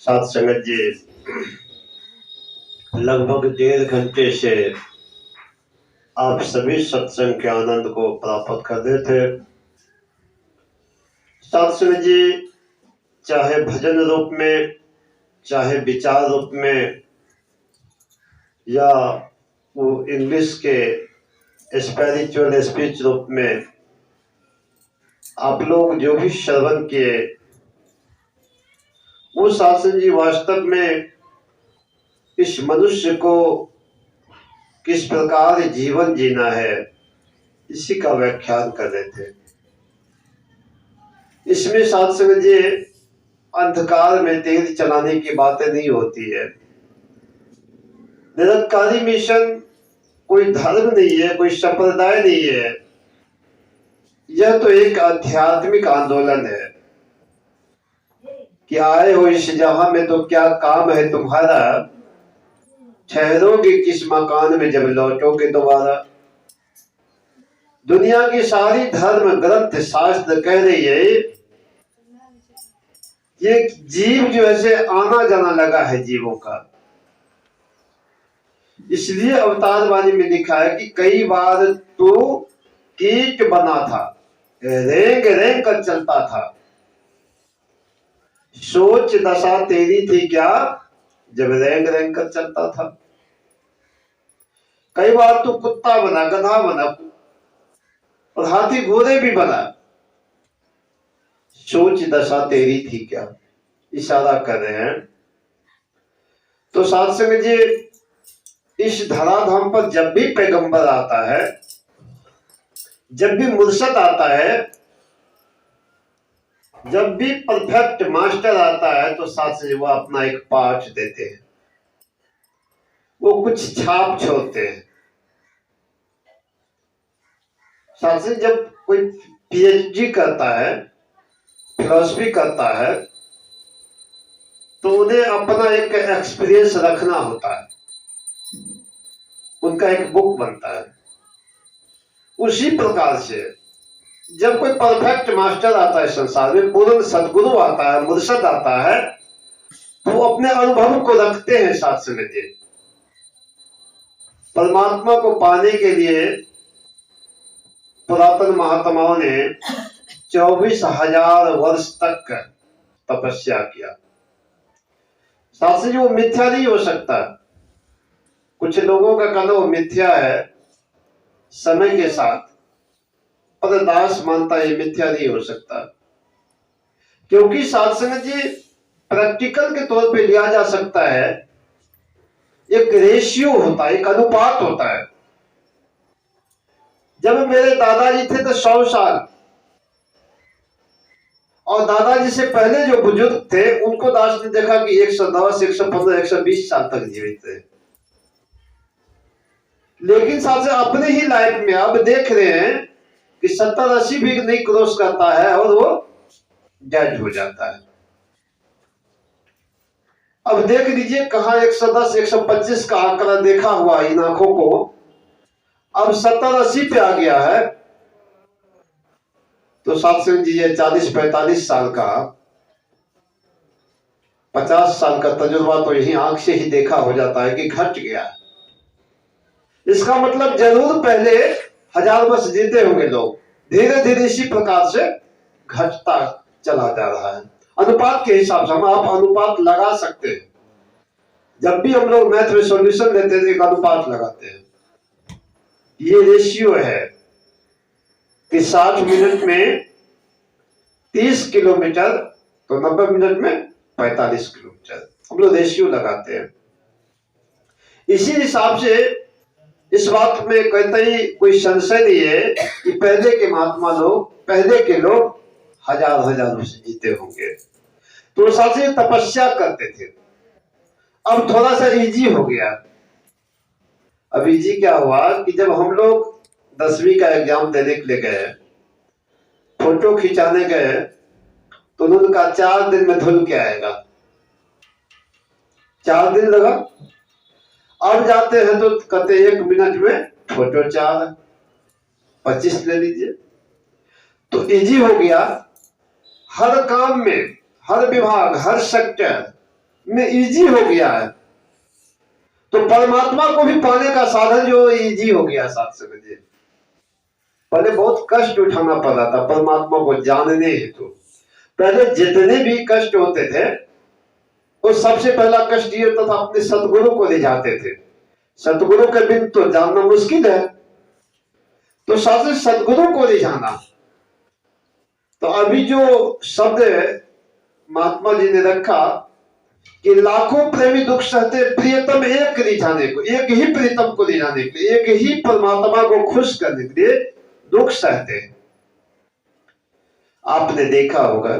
साथ संगत जी, लगभग 1.5 घंटे से आप सभी सत्संग के आनंद को प्राप्त कर रहे थे। साथ संगत जी, चाहे भजन रूप में, चाहे विचार रूप में, या वो इंग्लिश के स्पिरिचुअल स्पीच रूप में, आप लोग जो भी श्रवण किए, वो साथ संगत जी वास्तव में इस मनुष्य को किस प्रकार जीवन जीना है, इसी का व्याख्यान कर रहे थे। इसमें साथ संगत जी अंधकार में तेल चलाने की बातें नहीं होती है। निरंकारी मिशन कोई धर्म नहीं है, कोई संप्रदाय नहीं है। यह तो एक आध्यात्मिक आंदोलन है कि आए हो इस जहां में तो क्या काम है तुम्हारा, ठहरोगे किस मकान में जब लौटोगे दोबारा। दुनिया की सारी धर्म ग्रंथ शास्त्र कह रही है ये जीव जो ऐसे आना जाना लगा है जीवों का। इसलिए अवतार वाणी में लिखा है कि कई बार तो कीट बना था, रेंग रेंग कर चलता था, सोच दशा तेरी थी क्या जब रेंग रेंग कर चलता था। कई बार तो कुत्ता बना, गधा बना और हाथी घोड़े भी बना, सोच दशा तेरी थी क्या, इशारा कर रहे हैं। तो साथ संगत जी, इस धराधाम पर जब भी पैगंबर आता है, जब भी मुर्शद आता है, जब भी परफेक्ट मास्टर आता है, तो साथ से वो अपना एक पाठ देते हैं, वो कुछ छाप छोड़ते हैं। साथ से जब कोई पीएचडी करता है, फिलॉसफी करता है, तो उन्हें अपना एक एक्सपीरियंस रखना होता है, उनका एक बुक बनता है। उसी प्रकार से जब कोई परफेक्ट मास्टर आता है संसार में, पूर्ण सदगुरु आता है, मुर्शद आता है, तो वो अपने अनुभव को रखते हैं साथ संगत जी। परमात्मा को पाने के लिए पुरातन महात्माओं ने 24,000 वर्ष तक तपस्या किया। साथ से वो मिथ्या नहीं हो सकता। कुछ लोगों का कहना वो मिथ्या है, समय के साथ पर दास मानता है मिथ्या नहीं हो सकता, क्योंकि साथ संगत जी प्रैक्टिकल के तौर पे लिया जा सकता है। एक रेशियो होता है, एक अनुपात होता है। जब मेरे दादाजी थे तो 100 साल, और दादाजी से पहले जो बुजुर्ग थे उनको दास ने देखा कि 110, 115, 120 साल तक जीवित थे। लेकिन साथ से अपने ही लाइफ में अब देख रहे हैं कि 70-80 भी नहीं क्रॉस करता है और वो डेड हो जाता है। अब देख लीजिए कहां 110, 125 का आंकड़ा देखा हुआ इन आंखों को, अब 70-80 पे आ गया है। तो साथ से जी 40-45 साल का, 50 साल का तजुर्बा तो यही आंख से ही देखा हो जाता है कि घट गया। इसका मतलब जरूर पहले 1000 वर्ष जीते होंगे लोग, धीरे धीरे इसी प्रकार से घटता चला जा रहा है। अनुपात के हिसाब से हम आप अनुपात लगा सकते हैं। जब भी हम लोग मैथ में सॉल्यूशन लेते हैं, एक अनुपात लगाते हैं। ये रेशियो है कि 60 मिनट में 30 किलोमीटर, तो 90 मिनट में 45 किलोमीटर, हम लोग रेशियो लगाते हैं। इसी हिसाब से इस बात में कतई कोई संशय नहीं है कि पहले के महात्मा लोग, पहले के लोग हजार वर्ष जीते होंगे। तो साथ से तपस्या करते थे। अब थोड़ा सा इजी हो गया। अब इजी क्या हुआ कि जब हम लोग 10वीं का एग्जाम देने के लिए गए, फोटो खिंचाने गए, तो उनका 4 दिन में धुल के आएगा, 4 दिन लगा। अब जाते हैं तो कहते 1 मिनट में फोटो 4, 25 ले लीजिए। तो इजी हो गया। हर काम में, हर विभाग, हर सेक्टर में इजी हो गया है। तो परमात्मा को भी पाने का साधन जो इजी हो गया साथ समझिए। पहले बहुत कष्ट उठाना पड़ रहा था परमात्मा को जानने हेतु। पहले जितने भी कष्ट होते थे वो सबसे पहला कष्ट ये होता था अपने सतगुरु को ले जाते थे। सतगुरु के बिन तो जानना मुश्किल है, तो सबसे सतगुरु को ले जाना। तो अभी जो शब्द महात्मा जी ने रखा कि लाखों प्रेमी दुख सहते प्रियतम एक रिझाने को, एक ही प्रियतम को रिझाने के लिए, एक ही परमात्मा को खुश करने के लिए दुख सहते। आपने देखा होगा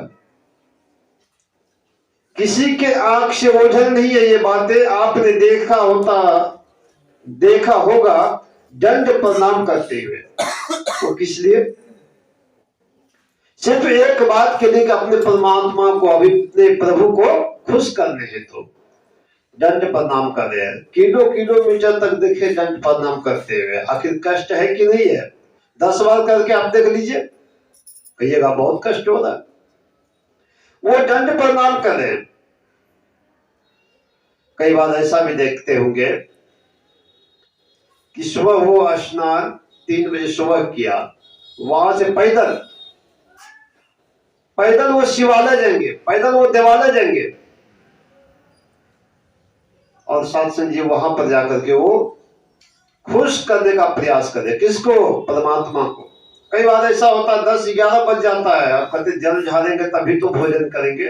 किसी के आंख से ओझल नहीं है ये बातें। आपने देखा होगा दंड प्रणाम करते हुए। वो किस लिए? सिर्फ एक बात के लिए कि अपने परमात्मा को, अपने प्रभु को खुश करने हेतु तो दंड प्रणाम कर रहे हैं। किलोमीटर तक देखे दंड प्रणाम करते हुए। आखिर कष्ट है कि नहीं है? 10 बार करके आप देख लीजिए, कहिएगा बहुत कष्ट हो रहा है। वो दंड प्रणाम कर रहे हैं। कई बार ऐसा भी देखते होंगे कि सुबह वो स्नान 3 बजे सुबह किया, वहां से पैदल वो शिवालय जाएंगे, पैदल वो देवालय जाएंगे और साथ संग जी वहां पर जाकर के वो खुश करने का प्रयास करें। किसको? परमात्मा को। कई बार ऐसा होता है 10-11 बज जाता है, आप कहते जल झाड़ेंगे तभी तो भोजन करेंगे।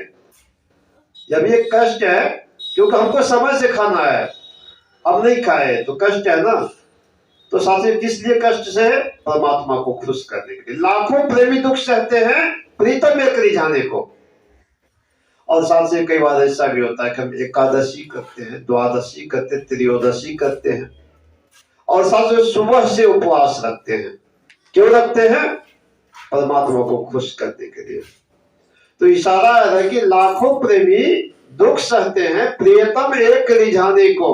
जब ये कष्ट है क्योंकि हमको समय से खाना है, अब नहीं खाए तो कष्ट है ना। तो साथी किस लिए कष्ट से? परमात्मा को खुश करने के लिए। लाखों प्रेमी दुख सहते हैं प्रीतम एक रिझाने को। और साथ से कई बार ऐसा भी होता है कि हम एकादशी करते हैं, द्वादशी करते हैं, त्रयोदशी करते हैं और साथ में सुबह से उपवास रखते हैं। क्यों रखते हैं? परमात्मा को खुश करने के लिए। तो इशारा है कि लाखों प्रेमी दुख सहते हैं प्रियतम एक रिझाने को।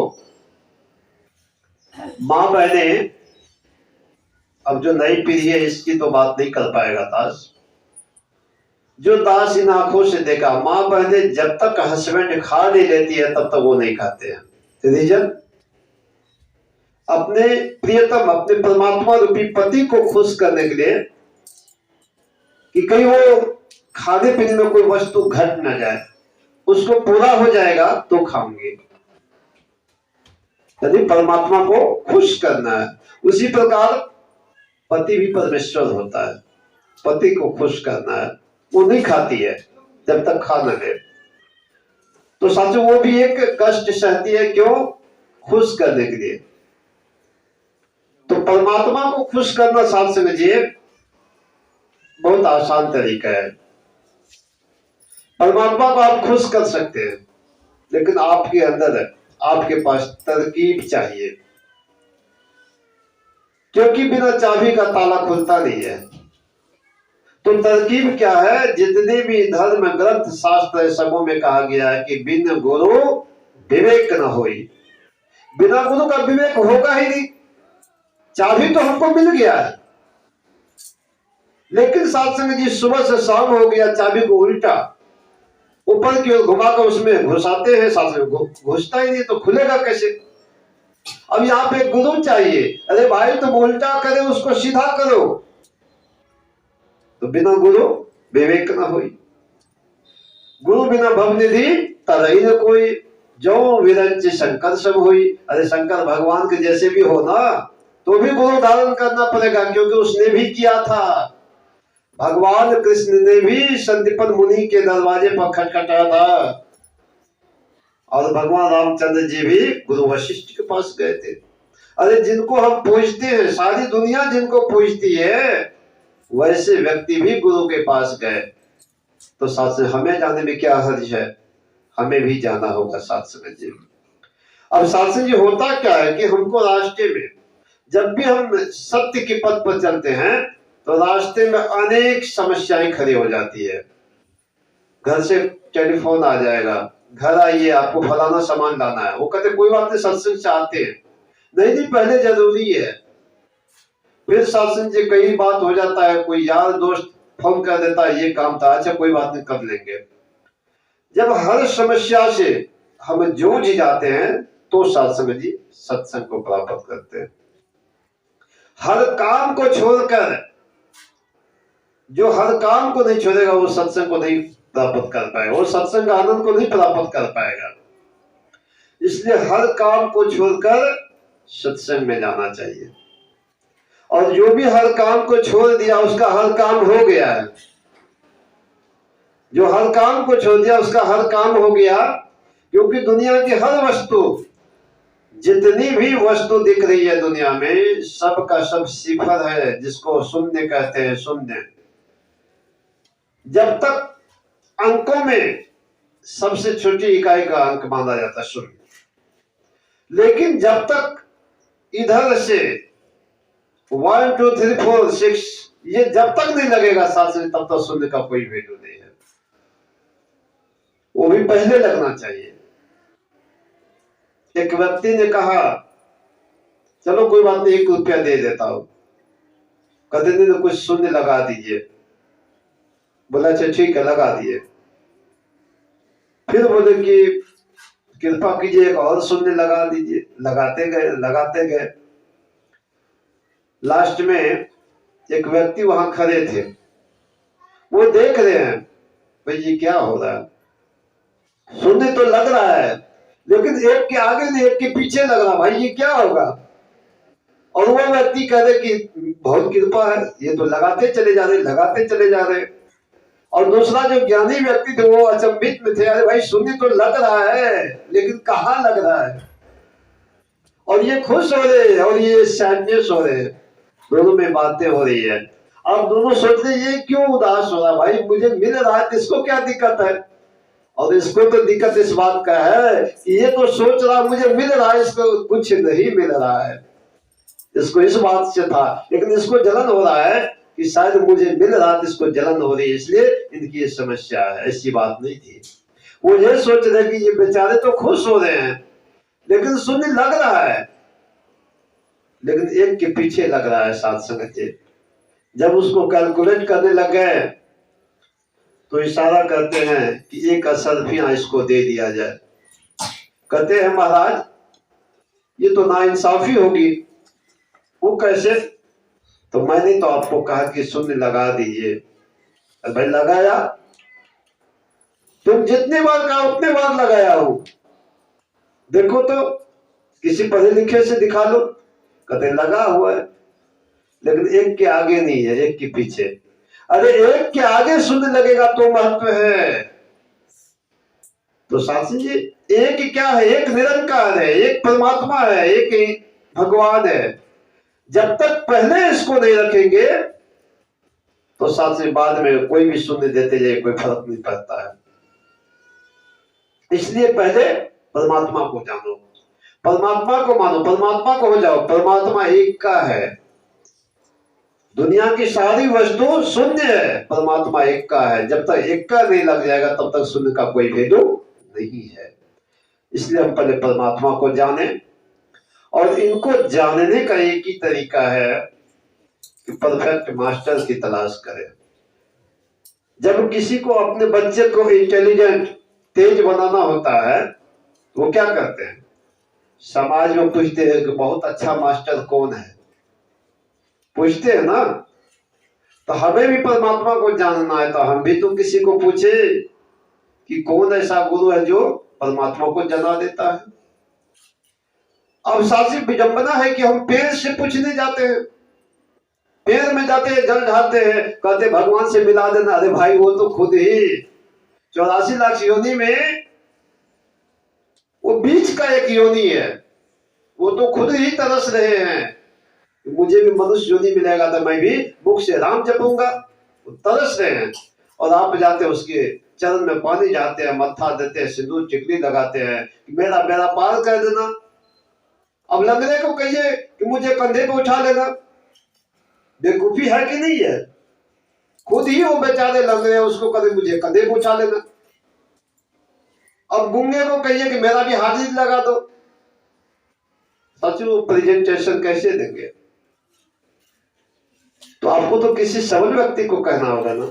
मां बहने, अब जो नई पीढ़ी है इसकी तो बात नहीं कर पाएगा दास। जो दास इन आंखों से देखा, मां बहने जब तक हस्बैंड खा नहीं लेती है तब तक वो नहीं खाते हैं। रीजन? अपने प्रियतम, अपने परमात्मा रूपी पति को खुश करने के लिए कि कहीं वो खाने पीने में कोई वस्तु घट न जाए, उसको पूरा हो जाएगा तो खाऊंगे। यदि परमात्मा को खुश करना है। उसी प्रकार पति भी परमेश्वर होता है, पति को खुश करना है। वो नहीं खाती है जब तक खा न ले। तो साथियों वो भी एक कष्ट सहती है। क्यों? खुश करने के लिए। तो परमात्मा को खुश करना साथ समझिए बहुत आसान तरीका है। परमात्मा को आप खुश कर सकते हैं, लेकिन आपके अंदर है, आपके पास तरकीब चाहिए। क्योंकि बिना चाबी का ताला खुलता नहीं है। तो तरकीब क्या है? जितने भी धर्म ग्रंथ शास्त्र सबों में कहा गया है कि बिन गुरु विवेक न होई। बिना गुरु का विवेक होगा ही नहीं। चाबी तो हमको मिल गया है, लेकिन साथ संग जी सुबह से शाम हो गया, चाबी को उल्टा ऊपर की ओर घुमाकर उसमें घुसाते हैं, साथ में घुसता ही नहीं तो खुलेगा कैसे? अब यहाँ पे गुरु चाहिए। अरे भाई तुम उल्टा करे उसको सीधा करो। तो बिना गुरु विवेक न होई। गुरु बिना भवनिधि तरई न कोई, जो विरंच शंकर सब हुई। अरे शंकर भगवान के जैसे भी हो ना तो भी गुरु धारण करना पड़ेगा, क्योंकि उसने भी किया था। भगवान कृष्ण ने भी संदीपन मुनि के दरवाजे पर खटखटाया था और भगवान रामचंद्र जी भी गुरु वशिष्ठ के पास गए थे। अरे जिनको हम पूजते हैं, सारी दुनिया जिनको पूजती है, वैसे व्यक्ति भी गुरु के पास गए। तो साथ में हमें जाने में क्या हर्ज है? हमें भी जाना होगा साथ समझिए। अब साथ से ये होता क्या है कि हमको रास्ते में जब भी हम सत्य के पथ पर चलते हैं तो रास्ते में अनेक समस्याएं खड़ी हो जाती है। घर से टेलीफोन आ जाएगा, घर आइए आपको फलाना सामान लाना है। वो कहते कोई बात नहीं, सत्संग से आते हैं। नहीं पहले जरूरी है। फिर सत्संग से कई बात हो जाता है, कोई यार दोस्त फोन कर देता है ये काम था, अच्छा कोई बात नहीं कर लेंगे। जब हर समस्या से हम जूझ जाते हैं तो सत्संग जी सत्संग को प्राप्त करते हैं। हर काम को छोड़कर, जो हर काम को नहीं छोड़ेगा वो सत्संग को नहीं प्राप्त कर पाएगा, वो सत्संग आनंद को नहीं प्राप्त कर पाएगा। इसलिए हर काम को छोड़कर सत्संग में जाना चाहिए। और जो भी हर काम को छोड़ दिया उसका हर काम हो गया है। जो हर काम को छोड़ दिया उसका हर काम हो गया, क्योंकि दुनिया की हर वस्तु, जितनी भी वस्तु दिख रही है दुनिया में, सब का सब सिफर है, जिसको शून्य कहते हैं, शून्य। जब तक अंकों में सबसे छोटी इकाई का अंक माना जाता है शून्य, लेकिन जब तक इधर से 1 2 3 4 6 ये जब तक नहीं लगेगा साथ से, तब तक शून्य का कोई वैल्यू नहीं है। वो भी पहले लगना चाहिए। एक व्यक्ति ने कहा चलो कोई बात नहीं, 1 रुपया दे देता हूं। कहते नहीं कुछ शून्य लगा दीजिए। बोला अच्छा ठीक है, लगा दिए। फिर बोले कि कृपा कीजिए एक और शून्य लगा दीजिए। लगाते गए लगाते गए, लास्ट में एक व्यक्ति वहां खड़े थे, वो देख रहे हैं भाई ये क्या हो रहा है, शून्य तो लग रहा है लेकिन एक के आगे नहीं एक के पीछे लग रहा, भाई ये क्या होगा। और वो व्यक्ति कह रहे कि बहुत कृपा है, ये तो लगाते चले जा रहे, लगाते चले जा रहे। और दूसरा जो ज्ञानी व्यक्ति थे वो अचंभित में थे, अरे भाई शून्य तो लग रहा है लेकिन कहाँ लग रहा है। और ये खुश हो रहे हैं और ये सैडनेस हो रहे हैं, दोनों में बातें हो रही है। अब दोनों सोच रहे ये क्यों उदास हो रहा है, भाई मुझे मिल रहा है, इसको क्या दिक्कत है। और इसको तो दिक्कत इस बात का है कि ये तो सोच रहा मुझे मिल रहा है, इसको कुछ नहीं मिल रहा है। इसको इस बात से था, लेकिन इसको जलन हो रहा है कि शायद मुझे मिल रहा था, इसको जलन हो रही है, इसलिए इनकी ये समस्या है। ऐसी बात नहीं थी। वो ये सोच रहे कि ये बेचारे तो खुश हो रहे हैं लेकिन शून्य लग रहा है, लेकिन एक के पीछे लग रहा है साथ संगत। जब उसको कैलकुलेट करने लग गए तो इशारा करते हैं कि 1 असरफियां इसको दे दिया जाए। कहते हैं महाराज ये तो नाइंसाफी होगी। वो कैसे? तो मैंने तो आपको कहा कि शून्य लगा दीजिए। भाई लगाया, तुम जितने बार कहा उतने बार लगाया हूं, देखो तो किसी पढ़े लिखे से दिखा लो। कहते लगा हुआ है लेकिन एक के आगे नहीं है, एक के पीछे। अरे एक के आगे शून्य लगेगा तो महत्व है। तो शास्त्री जी एक क्या है, एक निरंकार है, एक परमात्मा है, एक भगवान है। जब तक पहले इसको नहीं रखेंगे तो शास्त्री बाद में कोई भी शून्य देते जाए कोई फर्क नहीं पड़ता है। इसलिए पहले परमात्मा को जानो, परमात्मा को मानो, परमात्मा को हो जाओ। परमात्मा एक का है, दुनिया की सारी वस्तु शून्य है, परमात्मा एक का है। जब तक एक का नहीं लग जाएगा तब तक शून्य का कोई वैल्यू नहीं है। इसलिए हम पहले परमात्मा को जाने, और इनको जानने का एक ही तरीका है कि परफेक्ट मास्टर की तलाश करें। जब किसी को अपने बच्चे को इंटेलिजेंट तेज बनाना होता है वो क्या करते हैं, समाज में पूछते हैं कि बहुत अच्छा मास्टर कौन है, पूछते हैं ना। तो हमें भी परमात्मा को जानना है तो हम भी तो किसी को पूछे कि कौन ऐसा गुरु है जो परमात्मा को जना देता है। अब सासी विडंबना है कि हम पेड़ से पूछने जाते हैं, पेड़ में जाते हैं, जल ढालते हैं, कहते भगवान से मिला देना। अरे भाई वो तो खुद ही 84 लाख योनि में वो बीच का एक योनि है, वो तो खुद ही तरस रहे हैं मुझे भी मनुष्य योनि मिलेगा तो मैं भी मुख से राम जपूंगा। वो तरस रहे हैं और आप जाते हैं उसके चरण में पानी जाते हैं, मत्था देते हैं, सिंदूर टिकली लगाते हैं कि मेरा बेड़ा पार कर देना। अब लंगड़े को कहिए कि मुझे कंधे पे उठा लेना, बेवकूफी है कि नहीं है? खुद ही वो बेचारे लंगड़े उसको कभी मुझे कंधे पे उठा लेना। अब गूंगे को कहिए कि मेरा भी हाजिर लगा दो, सच वो प्रेजेंटेशन कैसे देंगे? तो आपको तो किसी सबल व्यक्ति को कहना होगा ना।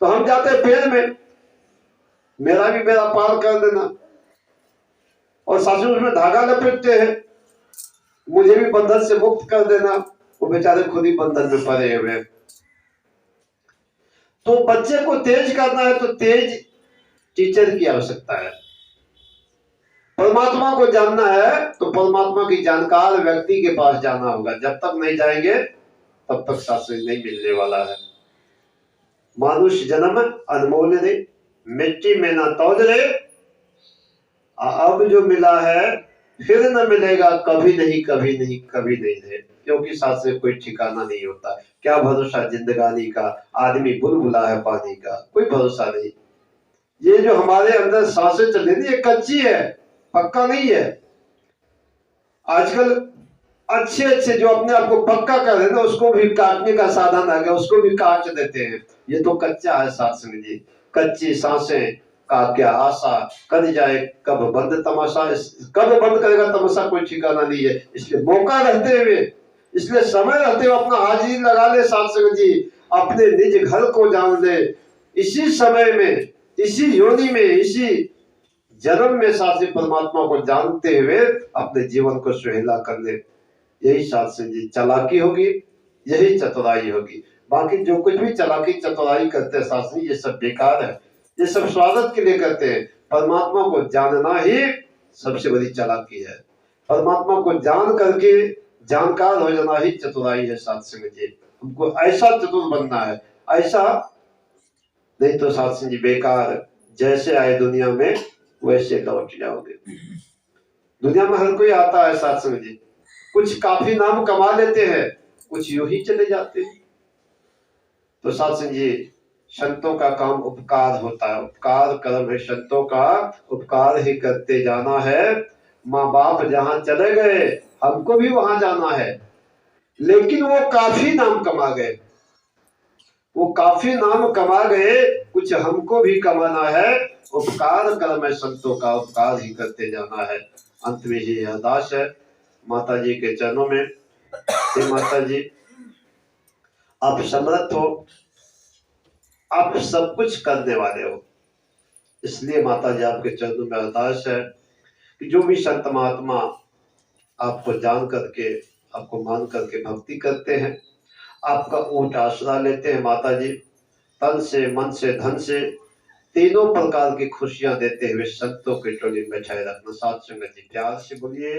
तो हम जाते हैं पेड़ में, मेरा भी बेड़ा पार कर देना। और सासू उसमें धागा लपेटते हैं, मुझे भी बंधन से मुक्त कर देना, वो बेचारे खुद ही बंधन में पड़े हुए। तो बच्चे को तेज करना है तो तेज टीचर की आवश्यकता है। परमात्मा को जानना है तो परमात्मा की जानकार व्यक्ति के पास जाना होगा। जब तक नहीं जाएंगे तब तक शास्त्र नहीं मिलने वाला है। मानुष जन्म अनमोल रे, मिट्टी में ना तौल रे, अब जो मिला है फिर न मिलेगा, कभी नहीं कभी नहीं कभी नहीं है। क्योंकि साथ से कोई ठिकाना नहीं होता। क्या भरोसा जिंदगानी का, आदमी बुलबुला है पानी का, कोई भरोसा नहीं। ये जो हमारे अंदर सांसें चल रही है ये कच्ची है, पक्का नहीं है। आजकल अच्छे अच्छे जो अपने आप को पक्का कर रहे हैं ना, उसको भी काटने का साधन आ गया, उसको भी काट देते हैं। ये तो कच्चा है सात्संग जी। कच्ची सांसें का क्या आशा, कर जाए कब बंद तमाशा, कब बंद करेगा तमाशा कोई ठिकाना नहीं है। इसलिए मौका रहते हुए, इसलिए समय रहते हुए अपना हाजिरी लगा ले सात्संग जी, अपने निज घर को जान ले। इसी समय में, इसी योनि में, इसी जन्म में साथी परमात्मा को जानते हुए अपने जीवन को सुहेला कर ले। यही सात्संग जी चालाकी होगी, यही चतुराई होगी। बाकी जो कुछ भी चालाकी चतुराई करते हैं सात्संग, ये सब बेकार है। ये सब स्वागत के लिए करते हैं। परमात्मा को जानना ही सबसे बड़ी चालाकी है। परमात्मा को जान करके जानकार हो जाना ही चतुराई है सात्संग जी। हमको ऐसा चतुर बनना है, ऐसा नहीं तो सात्संग जी बेकार। जैसे आए दुनिया में वैसे लौट जाओगे। दुनिया में हर कोई आता है सात्संग जी, कुछ काफी नाम कमा लेते हैं, कुछ यूं ही चले जाते हैं। तो सात्संग जी संतों का काम उपकार होता है, उपकार कर्म है संतों का, उपकार ही करते जाना है। माँ बाप जहां चले गए हमको भी वहां जाना है। लेकिन वो काफी नाम कमा गए, वो काफी नाम कमा गए, कुछ हमको भी कमाना है। उपकार कर्म है संतों का, उपकार ही करते जाना है। अंत में ही अरदास है माता जी के चरणों में। माता जी आप समर्थ हो, आप सब कुछ करने वाले हो, इसलिए माता जी आपके चरणों में अरदास है कि जो भी संत महात्मा आपको जान करके, आपको मान करके भक्ति करते हैं, आपका ऊंट आसरा लेते हैं माता जी, तन से मन से धन से तीनों प्रकार की खुशियां देते हुए संतों के टोली में बैठाए रखना। साथ संगत जी प्यार से बोलिए।